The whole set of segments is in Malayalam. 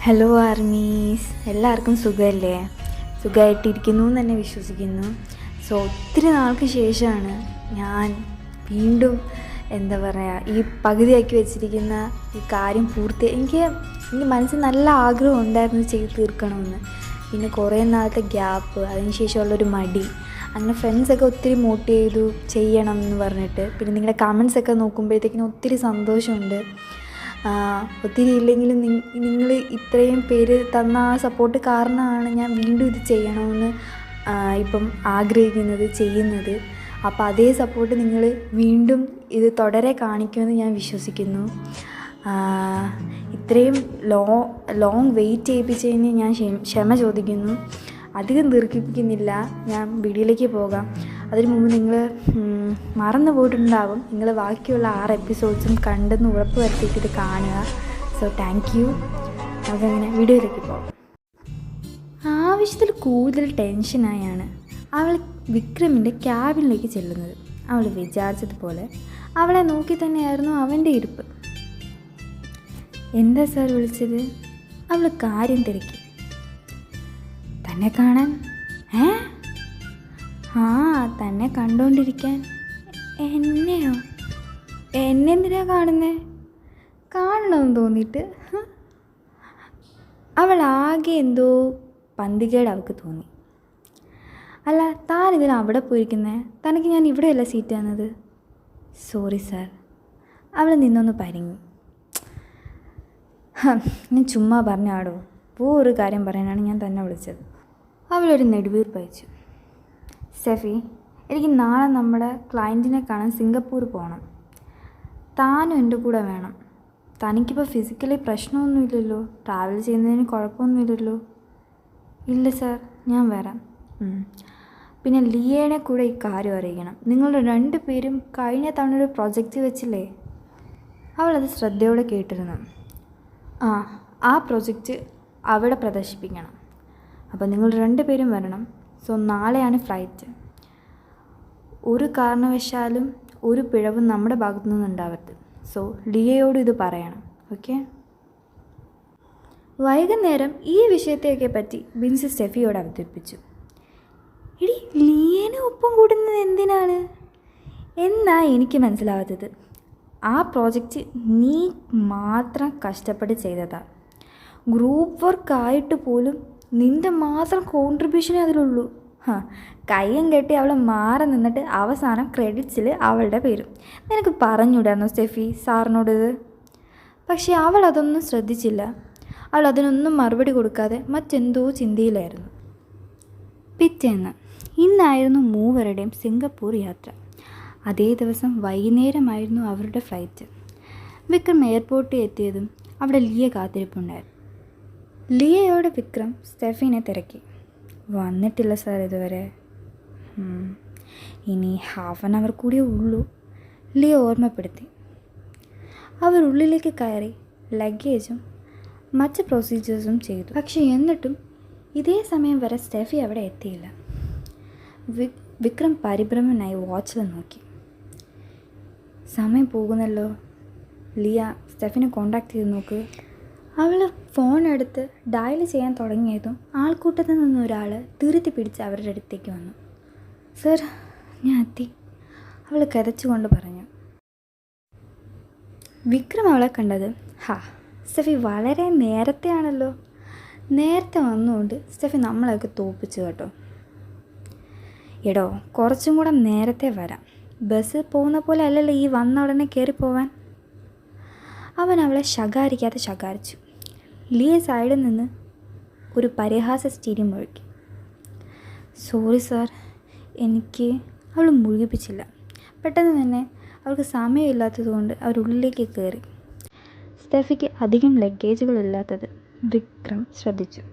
ഹലോ ആർമീസ്, എല്ലാവർക്കും സുഖമല്ലേ? സുഖമായിട്ടിരിക്കുന്നു എന്ന് തന്നെ വിശ്വസിക്കുന്നു. ഒത്തിരി നാൾക്ക് ശേഷമാണ് ഞാൻ വീണ്ടും ഈ പകുതിയാക്കി വെച്ചിരിക്കുന്ന ഈ കാര്യം എനിക്ക് മനസ്സിൽ നല്ല ആഗ്രഹം ഉണ്ടായിരുന്നു ചെയ്ത് തീർക്കണമെന്ന്. പിന്നെ കുറേ നാളത്തെ ഗ്യാപ്പ്, അതിനുശേഷമുള്ളൊരു മടി, അങ്ങനെ ഫ്രണ്ട്സൊക്കെ ഒത്തിരി മോട്ടിവേറ്റ് ചെയ്തു ചെയ്യണം എന്ന് പറഞ്ഞിട്ട്. പിന്നെ നിങ്ങളുടെ കമൻസൊക്കെ നോക്കുമ്പോഴത്തേക്കിനും ഒത്തിരി സന്തോഷമുണ്ട്. ഒത്തിരി ഇല്ലെങ്കിലും നിങ്ങൾ ഇത്രയും പേര് തന്ന ആ സപ്പോർട്ട് കാരണമാണ് ഞാൻ വീണ്ടും ഇത് ചെയ്യണമെന്ന് ഇപ്പം ആഗ്രഹിക്കുന്നത്, ചെയ്യുന്നത്. അപ്പോൾ അതേ സപ്പോർട്ട് നിങ്ങൾ വീണ്ടും ഇത് തുടരെ കാണിക്കുമെന്ന് ഞാൻ വിശ്വസിക്കുന്നു. ഇത്രയും ലോങ് വെയിറ്റ് ചെയ്യിപ്പിച്ചതിന് ഞാൻ ക്ഷമ ചോദിക്കുന്നു. അധികം ദീർഘിപ്പിക്കുന്നില്ല, ഞാൻ വീഡിയോയിലേക്ക് പോകാം. അതിനു മുമ്പ് നിങ്ങൾ മറന്നു പോയിട്ടുണ്ടാവും, നിങ്ങൾ ബാക്കിയുള്ള 6 എപ്പിസോഡ്സും കണ്ടെന്ന് ഉറപ്പ് വരുത്തിയിട്ട് ഇത് കാണുക. Thank you. അതങ്ങനെ വീഡിയോയിലേക്ക് പോകാം. ആവശ്യത്തിൽ കൂടുതൽ ടെൻഷനായാണ് അവൾ വിക്രമിൻ്റെ ക്യാബിനിലേക്ക് ചെല്ലുന്നത്. അവൾ വിചാരിച്ചതുപോലെ അവളെ നോക്കി തന്നെയായിരുന്നു അവൻ്റെ ഇരിപ്പ്. എന്താ സാർ വിളിച്ചത്? അവൾ കാര്യം തിരക്കി. തന്നെ കാണാൻ? തന്നെ കണ്ടുകൊണ്ടിരിക്കാൻ. എന്നെയോ? എന്നെന്തിനാ കാണുന്നേ? കാണണമെന്ന് തോന്നിയിട്ട്. അവൾ ആകെ എന്തോ പന്തികേട് അവൾക്ക് തോന്നി. അല്ല, താനിതിന് അവിടെ പോയിരിക്കുന്നേ? തനിക്ക് ഞാൻ ഇവിടെയല്ല സീറ്റ് തന്നത്. Sorry sir. അവൾ നിന്നൊന്ന് പരിങ്ങി. ഞാൻ ചുമ്മാ പറഞ്ഞാടോ, ഒരു കാര്യം പറയാനാണ് ഞാൻ തന്നെ വിളിച്ചത്. അവളൊരു നെടുവീർപ്പ് അയച്ചു. സ്റ്റെഫി, എനിക്ക് നാളെ നമ്മുടെ ക്ലയൻറ്റിനെ കാണാൻ സിംഗപ്പൂർ പോകണം. താനും എൻ്റെ കൂടെ വേണം. തനിക്കിപ്പോൾ ഫിസിക്കലി പ്രശ്നമൊന്നുമില്ലല്ലോ? ട്രാവൽ ചെയ്യുന്നതിന് കുഴപ്പമൊന്നുമില്ലല്ലോ? ഇല്ല സാർ, ഞാൻ വരാം. പിന്നെ ലിയേനെ കൂടെ ഈ കാര്യം അറിയിക്കണം. നിങ്ങൾ 2 പേരും കഴിഞ്ഞ തവണ ഒരു പ്രൊജക്റ്റ് വെച്ചില്ലേ? അവളത് ശ്രദ്ധയോടെ കേട്ടിരുന്നു. ആ പ്രൊജക്റ്റ് അവിടെ പ്രദർശിപ്പിക്കണം. അപ്പോൾ നിങ്ങൾ 2 പേരും വരണം. നാളെയാണ് ഫ്ലൈറ്റ്. ഒരു കാരണവശാലും ഒരു പിഴവും നമ്മുടെ ഭാഗത്തു നിന്നുണ്ടാവരുത്. ലിയയോട് ഇത് പറയണം. ഓക്കെ? വൈകുന്നേരം ഈ വിഷയത്തെയൊക്കെ പറ്റി ബിൻസി സ്റ്റെഫിയോട് അവതരിപ്പിച്ചു. എടി, ലിയേനെ ഒപ്പം കൂടുന്നത് എന്തിനാണ് എന്നാ എനിക്ക് മനസ്സിലാവാത്തത്. ആ പ്രോജക്റ്റ് നീ മാത്രം കഷ്ടപ്പെട്ട് ചെയ്തതാണ്. ഗ്രൂപ്പ് വർക്ക് ആയിട്ട് പോലും നിൻ്റെ മാത്രം കോൺട്രിബ്യൂഷനേ അതിലുള്ളൂ. കയ്യും കെട്ടി അവളെ മാറി നിന്നിട്ട് അവസാനം ക്രെഡിറ്റ്സിൽ അവളുടെ പേരും. നിനക്ക് പറഞ്ഞുവിടായിരുന്നു സ്റ്റെഫി സാറിനോട് ഇത്? പക്ഷേ അവൾ അതൊന്നും ശ്രദ്ധിച്ചില്ല. അവൾ അതിനൊന്നും മറുപടി കൊടുക്കാതെ മറ്റെന്തോ ചിന്തയിലായിരുന്നു. പിറ്റേന്ന് ഇന്നായിരുന്നു മൂവരുടെയും സിംഗപ്പൂർ യാത്ര. അതേ ദിവസം വൈകുന്നേരമായിരുന്നു അവരുടെ ഫ്ലൈറ്റ്. വിക്രം എയർപോർട്ടിൽ എത്തിയതും അവിടെ ലിയ കാത്തിരിപ്പുണ്ടായിരുന്നു. ലിയയോട് വിക്രം സ്റ്റെഫിനെ തിരക്കി. വന്നിട്ടില്ല സാർ ഇതുവരെ. ഇനി ½ ആൻ അവർ കൂടിയേ ഉള്ളൂ, ലിയ ഓർമ്മപ്പെടുത്തി. അവർ ഉള്ളിലേക്ക് കയറി ലഗേജും മറ്റ് പ്രൊസീജിയേഴ്സും ചെയ്തു. പക്ഷേ എന്നിട്ടും ഇതേ സമയം വരെ സ്റ്റെഫി അവിടെ എത്തിയില്ല. വിക്രം പരിഭ്രമനായി വാച്ചിൽ നോക്കി. സമയം പോകുന്നല്ലോ. ലിയ സ്റ്റെഫിനെ കോണ്ടാക്ട് ചെയ്ത് നോക്ക്. അവൾ ഫോൺ എടുത്ത് ഡയൽ ചെയ്യാൻ തുടങ്ങിയതും ആൾക്കൂട്ടത്തിൽ നിന്നൊരാൾ ധൃതി പിടിച്ച് അവരുടെ അടുത്തേക്ക് വന്നു. സർ, ഞാൻ എത്തി, അവൾ കരച്ചുകൊണ്ട് പറഞ്ഞു. വിക്രം അവളെ കണ്ടത്, സ്റ്റെഫി വളരെ നേരത്തെയാണല്ലോ. നേരത്തെ വന്നുകൊണ്ട് സ്റ്റെഫി നമ്മളെയൊക്കെ തോപ്പിച്ചു കേട്ടോ. എടോ, കുറച്ചും കൂടെ നേരത്തെ വരാം. ബസ് പോകുന്ന പോലെ അല്ലല്ലോ ഈ വന്ന ഉടനെ കയറിപ്പോവാൻ. അവൻ അവളെ ശകാരിക്കാതെ ശകാരിച്ചു. ലിയ സൈഡിൽ നിന്ന് ഒരു പരിഹാസ ചിരി മുഴക്കി. സോറി സാർ, അവൾ മുഴുകിപ്പിച്ചില്ല. പെട്ടെന്ന് തന്നെ അവൾക്ക് സമയമില്ലാത്തതുകൊണ്ട് അവരുള്ളിലേക്ക് കയറി. സ്റ്റെഫിക്ക് അധികം ലഗേജുകളില്ലാത്തത് വിക്രം ശ്രദ്ധിച്ചു.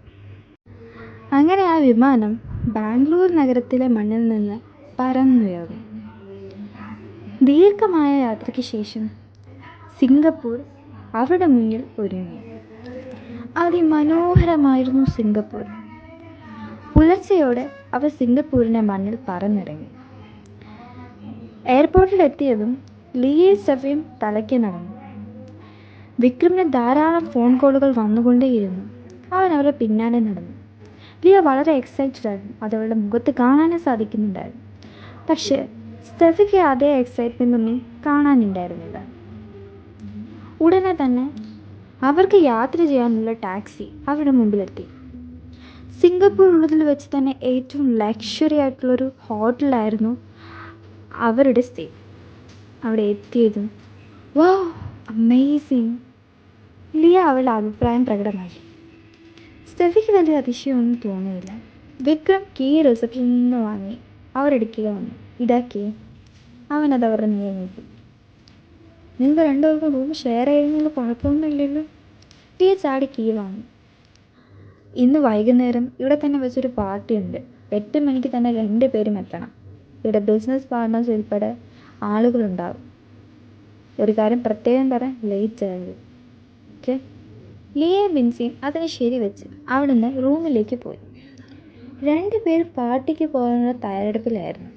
അങ്ങനെ ആ വിമാനം ബാംഗ്ലൂർ നഗരത്തിലെ മണ്ണിൽ നിന്ന് പറന്നുയർന്നു. ദീർഘമായ യാത്രയ്ക്ക് ശേഷം സിംഗപ്പൂർ അവരുടെ മുന്നിൽ ഒരുങ്ങി. അതിമനോഹരമായിരുന്നു സിംഗപ്പൂർ. പുലർച്ചയോടെ അവർ സിംഗപ്പൂരിൻ്റെ മണ്ണിൽ പറന്നിറങ്ങി. എയർപോർട്ടിലെത്തിയതും ലിയയും സ്റ്റെഫിയും തലയ്ക്ക് നടന്നു. വിക്രമിന് ധാരാളം ഫോൺ കോളുകൾ വന്നുകൊണ്ടേയിരുന്നു. അവൻ അവരുടെ പിന്നാലെ നടന്നു. ലിയ വളരെ എക്സൈറ്റഡ് ആയിരുന്നു, അതവളുടെ മുഖത്ത് കാണാനും സാധിക്കുന്നുണ്ടായിരുന്നു. പക്ഷേ സ്റ്റെഫിക്ക് അതേ എക്സൈറ്റ്മെൻ്റ് ഒന്നും കാണാനുണ്ടായിരുന്നില്ല. ഉടനെ തന്നെ അവർക്ക് യാത്ര ചെയ്യാനുള്ള ടാക്സി അവരുടെ മുമ്പിലെത്തി. സിംഗപ്പൂരിലുള്ളതിൽ വെച്ച് തന്നെ ഏറ്റവും ലക്ഷറി ആയിട്ടുള്ളൊരു ഹോട്ടലായിരുന്നു അവരുടെ സ്റ്റേ. അവിടെ എത്തിയതും വാവ് അമേസിങ്, ലിയ അവളുടെ അഭിപ്രായം പ്രകടമാക്കി. സ്റ്റെഫിക്ക് വലിയ അതിശയമൊന്നും തോന്നിയില്ല. വിക്രം കീ റിസപ്ഷനിൽ നിന്ന് വാങ്ങി അവരെടുക്കുക വന്നു. ഇതാക്കി അവനത് അവരുടെ നേരെ നോക്കി. നിങ്ങൾ രണ്ടുപേർക്കും റൂം ഷെയർ ചെയ്യുന്നതിൽ കുഴപ്പമൊന്നുമില്ലല്ലോ. ലിയ ചാടി കീ വാങ്ങി. ഇന്ന് വൈകുന്നേരം ഇവിടെ തന്നെ വെച്ചൊരു പാർട്ടി ഉണ്ട്. 8 മണിക്ക് തന്നെ 2 പേരും എത്തണം. ഇവിടെ ബിസിനസ് പാർട്ട്നേഴ്സ് ഉൾപ്പെടെ ആളുകളുണ്ടാവും. ഒരു കാര്യം പ്രത്യേകം പറയാൻ, ലേറ്റ് ആയത്. ഓക്കെ. ലിയ ബിൻസിയും അതിന് ശരിവെച്ച് അവിടുന്ന് റൂമിലേക്ക് പോയി. 2 പേർ പാർട്ടിക്ക് പോകാനുള്ള തയ്യാറെടുപ്പിലായിരുന്നു.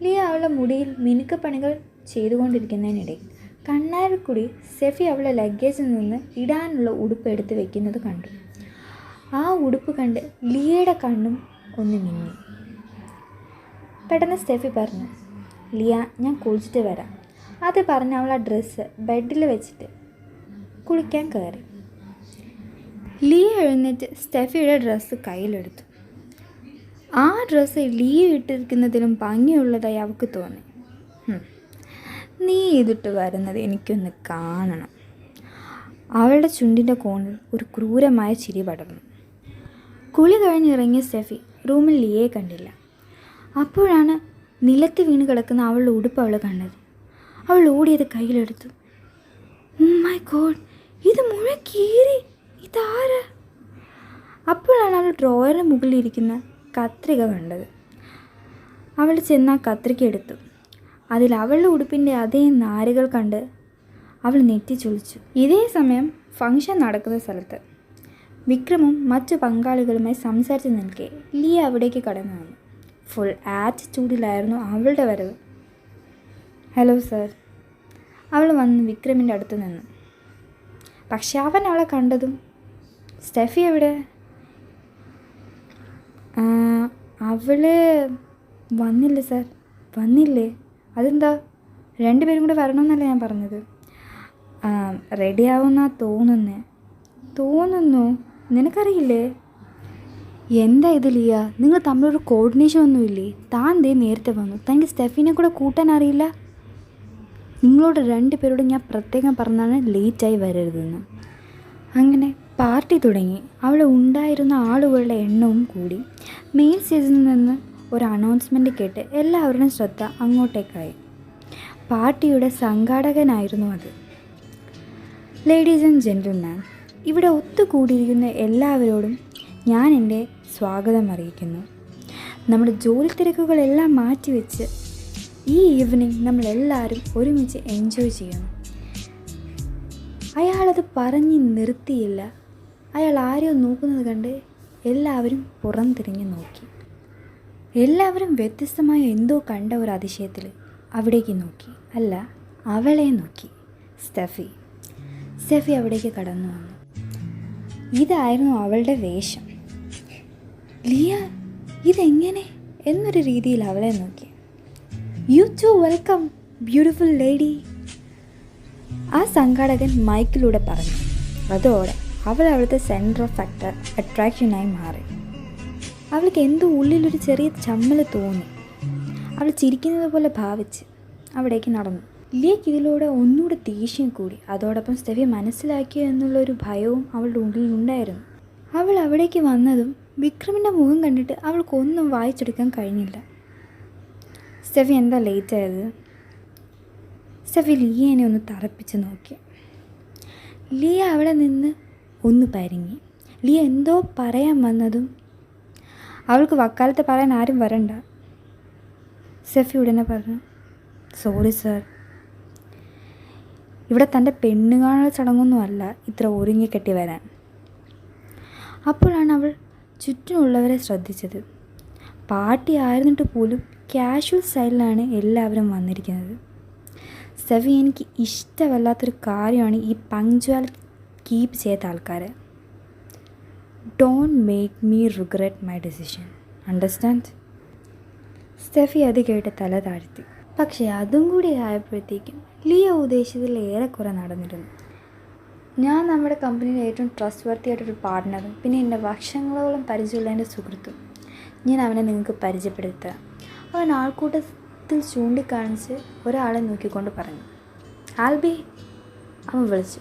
ലിയ അവളുടെ മുടിയിൽ മിനുക്കപ്പണികൾ ചെയ്തുകൊണ്ടിരിക്കുന്നതിനിടയിൽ കണ്ണാടിക്കൂടി സെഫി അവളുടെ ലഗേജിൽ നിന്ന് ഇടാനുള്ള ഉടുപ്പ് എടുത്ത് വെക്കുന്നത് കണ്ടു. ആ ഉടുപ്പ് കണ്ട് ലിയയുടെ കണ്ണും ഒന്ന് മിന്നി. പെട്ടെന്ന് സ്റ്റെഫി പറഞ്ഞു, ലിയ ഞാൻ കുളിച്ചിട്ട് വരാം. അത് പറഞ്ഞ് അവൾ ആ ഡ്രസ്സ് ബെഡിൽ വെച്ചിട്ട് കുളിക്കാൻ കയറി. ലിയ എഴുന്നേറ്റ് സ്റ്റെഫിയുടെ ഡ്രസ്സ് കയ്യിലെടുത്തു. ആ ഡ്രസ്സ് ലിയ ഇട്ടിരിക്കുന്നതിലും ഭംഗിയുള്ളതായി അവൾക്ക് തോന്നി. നീ ഇതിട്ട് വരുന്നത് എനിക്കൊന്ന് കാണണം. അവളുടെ ചുണ്ടിൻ്റെ കോണിൽ ഒരു ക്രൂരമായ ചിരി പടർന്നു. കുളി കഴിഞ്ഞിറങ്ങിയ സ്റ്റെഫി റൂമിൽ ലിയയെ കണ്ടില്ല. അപ്പോഴാണ് നിലത്ത് വീണ് കിടക്കുന്ന അവളുടെ ഉടുപ്പ് അവൾ കണ്ടത്. അവൾ ഓടിയത് കയ്യിലെടുത്തു. മൈ ഗോഡ്, ഇത് മുഴുവൻ കീറി, ഇതാര്? അപ്പോഴാണ് അവൾ ഡ്രോയറിന് മുകളിലിരിക്കുന്ന കത്രിക കണ്ടത്. അവൾ ചെന്ന് ആ കത്രിക എടുത്തു. അതിൽ അവളുടെ ഉടുപ്പിൻ്റെ അതേ നാരുകൾ കണ്ട് അവൾ നെറ്റിച്ചൊളിച്ചു. ഇതേ സമയം ഫംഗ്ഷൻ നടക്കുന്ന സ്ഥലത്ത് വിക്രമും മറ്റു പങ്കാളികളുമായി സംസാരിച്ച് നിൽക്കെ ലിയ അവിടേക്ക് കടന്നു വന്നു. ഫുൾ ആറ്റിറ്റ്യൂഡിലായിരുന്നു അവളുടെ വരവ്. Hello sir. അവൾ വന്ന് വിക്രമിൻ്റെ അടുത്ത് നിന്നു. പക്ഷെ അവൻ അവളെ കണ്ടതും, സ്റ്റെഫി എവിടെ? അവൾ വന്നില്ല സർ. വന്നില്ലേ? അതെന്താ? 2 പേരും കൂടെ വരണമെന്നല്ല ഞാൻ പറഞ്ഞത്. റെഡിയാവുന്നാ തോന്നുന്നു. നിനക്കറിയില്ലേ? എന്താ ഇത് ലിയ, നിങ്ങൾ തമ്മിലൊരു കോർഡിനേഷൻ ഒന്നുമില്ലേ? താൻ ദേ നേരത്തെ വന്നു, തനിക്ക് സ്റ്റെഫിനെ കൂടെ കൂട്ടാൻ അറിയില്ല? നിങ്ങളോട് 2 പേരോട് ഞാൻ പ്രത്യേകം പറഞ്ഞാണ് ലേറ്റായി വരരുതെന്ന്. അങ്ങനെ പാർട്ടി തുടങ്ങി. അവിടെ ഉണ്ടായിരുന്ന ആളുകളുടെ എണ്ണവും കൂടി. മെയിൻ സ്റ്റേജിൽ നിന്ന് ഒരു അനൗൺസ്മെൻറ്റ് കേട്ട് എല്ലാവരുടെയും ശ്രദ്ധ അങ്ങോട്ടേക്കായി. പാർട്ടിയുടെ സംഘാടകനായിരുന്നു അത്. ലേഡീസ് ആൻഡ് ജെൻറ്റിൽമാൻ, ഇവിടെ ഒത്തുകൂടിയിരിക്കുന്ന എല്ലാവരോടും ഞാൻ എൻ്റെ സ്വാഗതം അറിയിക്കുന്നു. നമ്മുടെ ജോലി തിരക്കുകളെല്ലാം മാറ്റിവെച്ച് ഈ ഈവനിങ് നമ്മളെല്ലാവരും ഒരുമിച്ച് എൻജോയ് ചെയ്യണം. അയാളത് പറഞ്ഞ് നിർത്തിയില്ല. അയാൾ ആരെയോ നോക്കുന്നത് കണ്ട് എല്ലാവരും പുറംതിരിഞ്ഞ് നോക്കി. എല്ലാവരും വ്യത്യസ്തമായ എന്തോ കണ്ട ഒരു അതിശയത്തിൽ അവിടേക്ക് നോക്കി. അല്ല, അവളെ നോക്കി. സ്റ്റെഫി അവിടേക്ക് കടന്നു വന്നു. ഇതായിരുന്നു അവളുടെ വേഷം. ലിയ, ഇതെങ്ങനെ എന്നൊരു രീതിയിൽ അവളെ നോക്കി. You too welcome beautiful lady, ആ സംഘാടകൻ മൈക്കിലൂടെ പറഞ്ഞു. അതോടെ അവൾ അവിടുത്തെ സെൻറ്റർ ഓഫ് അട്രാക്ഷനായി മാറി. അവൾക്ക് എന്തോ ഉള്ളിലൊരു ചെറിയ ചമ്മൽ തോന്നി. അവൾ ചിരിക്കുന്നത് പോലെ ഭാവിച്ച് അവിടേക്ക് നടന്നു. ലിയക്ക് ഇതിലൂടെ ഒന്നുകൂടെ ദേഷ്യം കൂടി. അതോടൊപ്പം സ്റ്റെഫി മനസ്സിലാക്കിയോ എന്നുള്ളൊരു ഭയവും അവളുടെ ഉള്ളിലുണ്ടായിരുന്നു. അവൾ അവിടേക്ക് വന്നതും വിക്രമിൻ്റെ മുഖം കണ്ടിട്ട് അവൾക്കൊന്നും വായിച്ചെടുക്കാൻ കഴിഞ്ഞില്ല. സ്റ്റെഫി എന്താ ലേറ്റ് ആയത്? സ്റ്റെഫി ലിയേനെ ഒന്ന് തറപ്പിച്ച് നോക്കി. ലിയ അവിടെ നിന്ന് ഒന്ന് പരിങ്ങി. ലിയ എന്തോ പറയാൻ വന്നതും അവൾക്ക് വക്കാലത്ത് പറയാൻ ആരും വരണ്ട. സ്റ്റെഫി ഉടനെ പറഞ്ഞു, സോറി സർ, ഇവിടെ തൻ്റെ പെണ്ണുകാണൽ ചടങ്ങൊന്നുമല്ല ഇത്ര ഒരുങ്ങിക്കെട്ടി വരാൻ. അപ്പോഴാണ് അവൾ ചുറ്റുമുള്ളവരെ ശ്രദ്ധിച്ചത്. പാർട്ടി ആയിരുന്നിട്ട് പോലും കാഷ്വൽ സ്റ്റൈലിലാണ് എല്ലാവരും വന്നിരിക്കുന്നത്. സ്റ്റെഫി, എനിക്ക് ഇഷ്ടമല്ലാത്തൊരു കാര്യമാണ് ഈ പങ്ക്ച്വാലിറ്റി കീപ്പ് ചെയ്ത ആൾക്കാർ. Don't make me regret my decision. Understand? Steffi അത് കേട്ട് തല താഴ്ത്തി. പക്ഷേ അതും കൂടി ആയപ്പോഴത്തേക്കും ലിയ ഉദ്ദേശിച്ചതിൽ ഏറെക്കുറെ നടന്നിരുന്നു. ഞാൻ നമ്മുടെ കമ്പനിയിൽ ഏറ്റവും ട്രസ്റ്റ് വർത്തി ആയിട്ടൊരു പാർട്ട്ണറും പിന്നെ എൻ്റെ വർഷങ്ങളോളം പരിചയമുള്ള എൻ്റെ സുഹൃത്തും. ഞാൻ അവനെ നിങ്ങൾക്ക് പരിചയപ്പെടുത്തുക. അവൻ ആൾക്കൂട്ടത്തിൽ ചൂണ്ടിക്കാണിച്ച് ഒരാളെ നോക്കിക്കൊണ്ട് പറഞ്ഞു, ആൽബി. അവൻ വിളിച്ചു.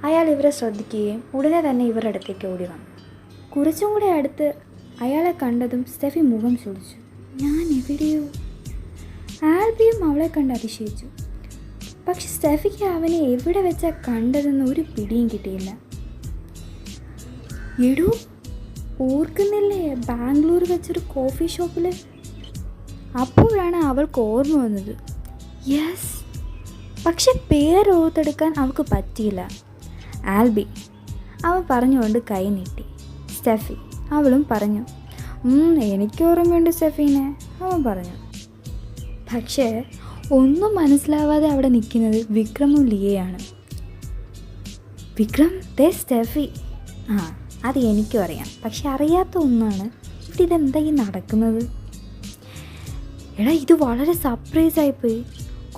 അയാൾ ഇവരെ ശ്രദ്ധിക്കുകയും ഉടനെ തന്നെ ഇവരുടെ അടുത്തേക്ക് ഓടി വന്നു. കുറച്ചും കൂടെ അടുത്ത് അയാളെ കണ്ടതും സ്റ്റെഫി മുഖം ചൊളിച്ചു. ഞാൻ എവിടെയോ? ആൽബിയും അവളെ കണ്ട് അതിശയിച്ചു. പക്ഷെ സ്റ്റെഫിക്ക് അവനെ എവിടെ വെച്ചാൽ കണ്ടതെന്ന് ഒരു പിടിയും കിട്ടിയില്ല. എടോ, ഓർക്കുന്നില്ലേ ബാംഗ്ലൂർ വെച്ചൊരു കോഫി ഷോപ്പിൽ? അപ്പോഴാണ് അവൾക്ക് ഓർമ്മ വന്നത്. യെസ്, പക്ഷെ പേര് ഓർത്തെടുക്കാൻ അവൾക്ക് പറ്റിയില്ല. ആൽബി. അവൻ പറഞ്ഞുകൊണ്ട് കൈ നീട്ടി. സ്റ്റെഫി. അവളും പറഞ്ഞു, എനിക്ക് ഓർമ്മയുണ്ട് സ്റ്റെഫീനെ, അവൻ പറഞ്ഞു. പക്ഷേ ഒന്നും മനസ്സിലാവാതെ അവിടെ നിൽക്കുന്നത് വിക്രമും ലിയയാണ്. വിക്രം, സ്റ്റെഫി. അത് എനിക്കും അറിയാം, പക്ഷെ അറിയാത്ത ഒന്നാണ് ഇവിടെ ഇതെന്താ ഈ നടക്കുന്നത്. എടാ, ഇത് വളരെ സർപ്രൈസായിപ്പോയി.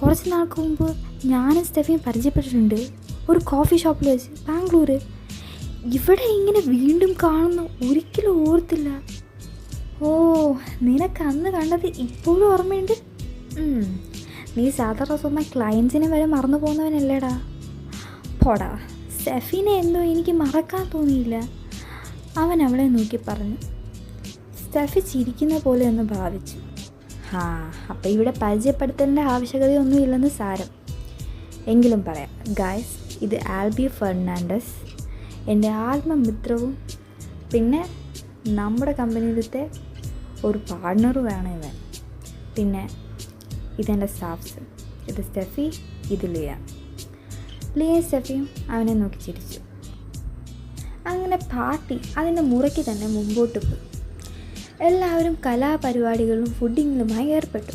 കുറച്ച് നാൾക്ക് മുമ്പ് ഞാനും സ്റ്റെഫിയും പരിചയപ്പെട്ടിട്ടുണ്ട് ഒരു കോഫി ഷോപ്പിൽ വെച്ച് ബാംഗ്ലൂർ. ഇവിടെ ഇങ്ങനെ വീണ്ടും കാണുന്നു ഒരിക്കലും ഓർത്തില്ല. ഓ, നിനക്ക് അന്ന് കണ്ടത് ഇപ്പോഴും ഓർമ്മയുണ്ട്? നീ സാധാരണ സ്വന്തം ക്ലയൻസിനെ വരെ മറന്നു പോകുന്നവനല്ലേടാ. പോടാ. സ്റ്റെഫിനെ എന്തോ എനിക്ക് മറക്കാൻ തോന്നിയില്ല, അവൻ അവളെ നോക്കി പറഞ്ഞു. സ്റ്റെഫി ചിരിക്കുന്ന പോലെ ഒന്ന് ഭാവിച്ചു. അപ്പോൾ ഇവിടെ പരിചയപ്പെടുത്തേണ്ട ആവശ്യകതയൊന്നുമില്ലെന്ന് സാരം. എങ്കിലും പറയാം ഗായ്സ്, ഇത് ആൽബി ഫെർണാണ്ടസ്, എൻ്റെ ആത്മമിത്രവും പിന്നെ നമ്മുടെ കമ്പനിയിലത്തെ ഒരു പാർട്ട്ണറുമാണ് ഇവൻ. പിന്നെ ഇതെൻ്റെ സ്റ്റാഫ്സ്. ഇത് സ്റ്റെഫി, ഇത് ലിയ. ലിയയും സ്റ്റെഫിയും അവനെ നോക്കി ചിരിച്ചു. അങ്ങനെ പാർട്ടി അതിൻ്റെ മുറയ്ക്ക് തന്നെ മുമ്പോട്ട് പോയി. എല്ലാവരും കലാപരിപാടികളിലും ഫുഡിങ്ങിലുമായി ഏർപ്പെട്ടു.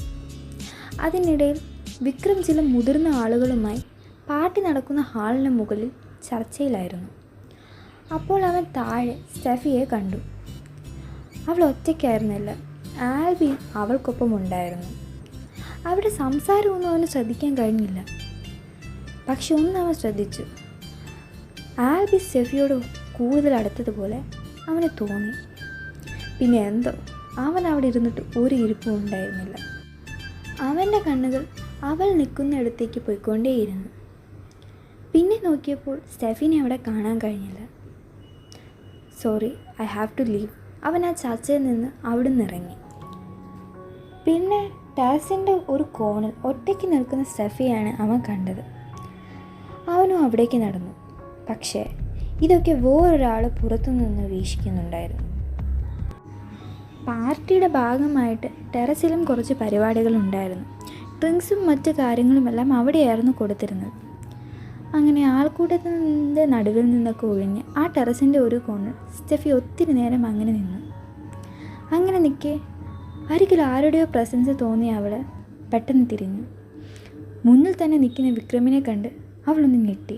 അതിനിടയിൽ വിക്രം ചില മുതിർന്ന ആളുകളുമായി പാർട്ടി നടക്കുന്ന ഹാളിന് മുകളിൽ ചർച്ചയിലായിരുന്നു. അപ്പോൾ അവൻ താഴെ സ്റ്റെഫിയെ കണ്ടു. അവൾ ഒറ്റയ്ക്കായിരുന്നില്ല, ആൽബി അവൾക്കൊപ്പം ഉണ്ടായിരുന്നു. അവിടെ സംസാരമൊന്നും അവന് ശ്രദ്ധിക്കാൻ കഴിഞ്ഞില്ല. പക്ഷെ ഒന്ന് അവൻ ശ്രദ്ധിച്ചു. ആൽബി സ്റ്റെഫിയോട് കൂടുതൽ അടുത്തതുപോലെ അവന് തോന്നി. പിന്നെ എന്തോ അവൻ അവിടെ ഇരുന്നിട്ട് ഒരു ഇരിപ്പും ഉണ്ടായിരുന്നില്ല. അവൻ്റെ കണ്ണുകൾ അവൾ നിൽക്കുന്നിടത്തേക്ക് പോയിക്കൊണ്ടേയിരുന്നു. പിന്നെ നോക്കിയപ്പോൾ സ്റ്റെഫിനെ അവിടെ കാണാൻ കഴിഞ്ഞില്ല. Sorry, I have to leave. അവൻ ആ ചർച്ചയിൽ നിന്ന് അവിടെ നിന്ന് ഇറങ്ങി. പിന്നെ ടെറസിൻ്റെ ഒരു കോണിൽ ഒറ്റയ്ക്ക് നിൽക്കുന്ന സ്റ്റെഫിയാണ് അവൻ കണ്ടത്. അവനും അവിടേക്ക് നടന്നു. പക്ഷേ ഇതൊക്കെ വേറൊരാൾ പുറത്തുനിന്ന് വീക്ഷിക്കുന്നുണ്ടായിരുന്നു. പാർട്ടിയുടെ ഭാഗമായിട്ട് ടെറസിലും കുറച്ച് പരിപാടികളുണ്ടായിരുന്നു. ഡ്രിങ്ക്സും മറ്റു കാര്യങ്ങളുമെല്ലാം അവിടെയായിരുന്നു കൊടുത്തിരുന്നത്. അങ്ങനെ ആൾക്കൂട്ടത്തിൻ്റെ നടുവിൽ നിന്നൊക്കെ ഒഴിഞ്ഞ് ആ ടെറസിൻ്റെ ഒരു കോണിൽ സ്റ്റെഫി ഒത്തിരി നേരം അങ്ങനെ നിന്നു. അങ്ങനെ നിൽക്കെ അരികിൽ ആരുടെയോ പ്രസൻസ് തോന്നിയ അവൾ പെട്ടെന്ന് തിരിഞ്ഞു. മുന്നിൽ തന്നെ നിൽക്കുന്ന വിക്രമിനെ കണ്ട് അവളൊന്ന് ഞെട്ടി.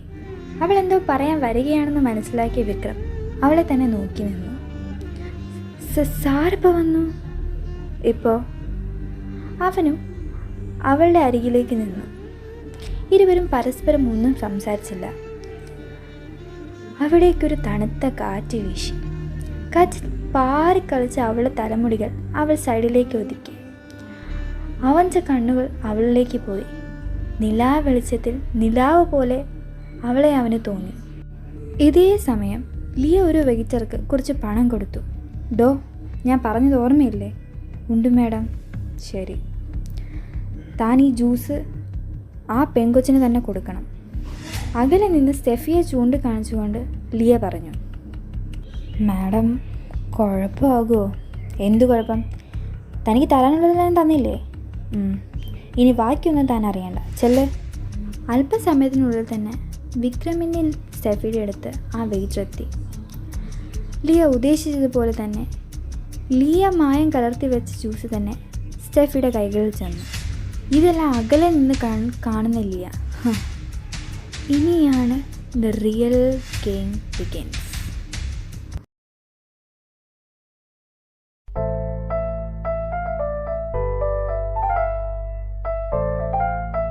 അവൾ എന്തോ പറയാൻ വരികയാണെന്ന് മനസ്സിലാക്കിയ വിക്രം അവളെ തന്നെ നോക്കി നിന്നു. സാറിപ്പോൾ വന്നു? ഇപ്പോൾ. അവനും അവളുടെ അരികിലേക്ക് നിന്നു. ഇരുവരും പരസ്പരം ഒന്നും സംസാരിച്ചില്ല. അവിടേക്കൊരു തണുത്ത കാറ്റ് വീശി. കാറ്റ് പാറിക്കളിച്ച് അവളുടെ തലമുടികൾ അവൾ സൈഡിലേക്ക് ഒതുക്കി. അവൻ്റെ കണ്ണുകൾ അവളിലേക്ക് പോയി. നിലാവ് വെളിച്ചത്തിൽ നിലാവ് പോലെ അവളെ അവന് തോന്നി. ഇതേ സമയം ലിയ ഒരു വെയിറ്റർക്ക് കുറച്ച് പണം കൊടുത്തു. ഡോ, ഞാൻ പറഞ്ഞത് ഓർമ്മയില്ലേ? ഉണ്ട് മാഡം. ശരി, താൻ ഈ ജ്യൂസ് ആ പെങ്കൊച്ചിന് തന്നെ കൊടുക്കണം. അകലെ നിന്ന് സ്റ്റെഫിയെ ചൂണ്ടിക്കാണിച്ചുകൊണ്ട് ലിയ പറഞ്ഞു. മാഡം, കുഴപ്പമാകുമോ? എന്തു കുഴപ്പം? തനിക്ക് തരാനുള്ളതെല്ലാം തന്നില്ലേ? ഇനി ബാക്കിയൊന്നും താൻ അറിയണ്ട, ചെല്ല്. അല്പസമയത്തിനുള്ളിൽ തന്നെ വിക്രമിൻ്റെ സ്റ്റെഫിയുടെ അടുത്ത് ആ വെയിറ്റർ എത്തി. ലിയ ഉദ്ദേശിച്ചതുപോലെ തന്നെ ലിയ മായം കലർത്തി വെച്ച ജ്യൂസ് തന്നെ സ്റ്റെഫിയുടെ കൈകളിൽ ചെന്നു. ഇതെല്ലാം അകലെ നിന്ന് കാണുന്ന ലിയ. ഇനിയാണ് ദ റിയൽ ഗെയിം ബിഗിൻസ്.